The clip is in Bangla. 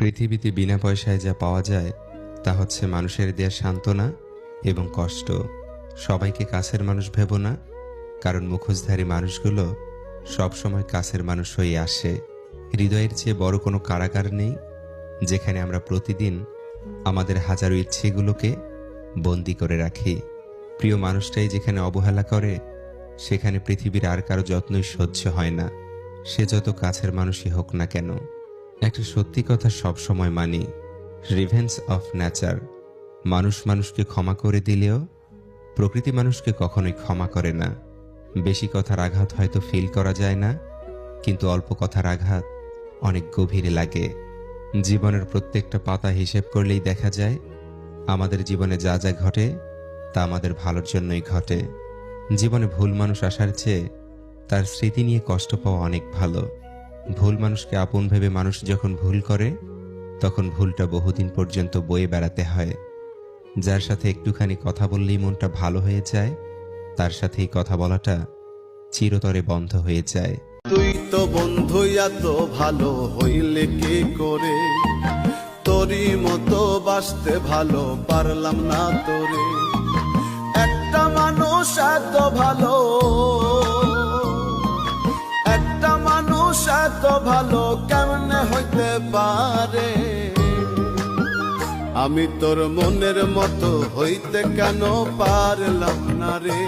পৃথিবীতে বিনা পয়সায় যা পাওয়া যায় তা হচ্ছে মানুষের দেয়া সান্ত্বনা এবং কষ্ট। সবাইকে কাছের মানুষ ভেবো না, কারণ মুখোশধারী মানুষগুলো সবসময় কাছের মানুষ হয়ে আসে। হৃদয়ের চেয়ে বড় কোনো কারাগার নেই, যেখানে আমরা প্রতিদিন আমাদের হাজারো ইচ্ছেগুলোকে বন্দি করে রাখি। প্রিয় মানুষটাই যেখানে অবহেলা করে, সেখানে পৃথিবীর আর কারো যত্নই সহ্য হয় না, সে যত কাছের মানুষই হোক না কেন। একটা সত্যি কথা সবসময় মানি, রিভেঞ্জ অফ নেচার। মানুষ মানুষকে ক্ষমা করে দিলেও প্রকৃতি মানুষকে কখনোই ক্ষমা করে না। বেশি কথার আঘাত হয়তো ফিল করা যায় না, কিন্তু অল্প কথার আঘাত অনেক গভীরে লাগে। জীবনের প্রত্যেকটা পাতা হিসেব করলেই দেখা যায় আমাদের জীবনে যা যা ঘটে তা আমাদের ভালোর জন্যই ঘটে। জীবনে ভুল মানুষ আসার চেয়ে তার স্মৃতি নিয়ে কষ্ট পাওয়া অনেক ভালো। ভুল মানুষকে আপন ভেবে মানুষ যখন ভুল করে, তখন ভুলটা বহুদিন পর্যন্ত বয়ে বেড়াতে হয়। যার সাথে একটুখানি কথা বললেই মনটা ভালো হয়ে যায়, তার সাথেই কথা বলাটা চিরতরে বন্ধ হয়ে যায়। তুই তো বন্ধু এত ভালো হইলে কি করে, তোরই মতো বাসতে ভালো পারলাম না তোরে। একটা মানুষ এত ভালো, একটা মানুষ এত ভালো কেমনে হইতে পারে। আমি তোর মনের মতো হইতে কেন পারলাম না রে।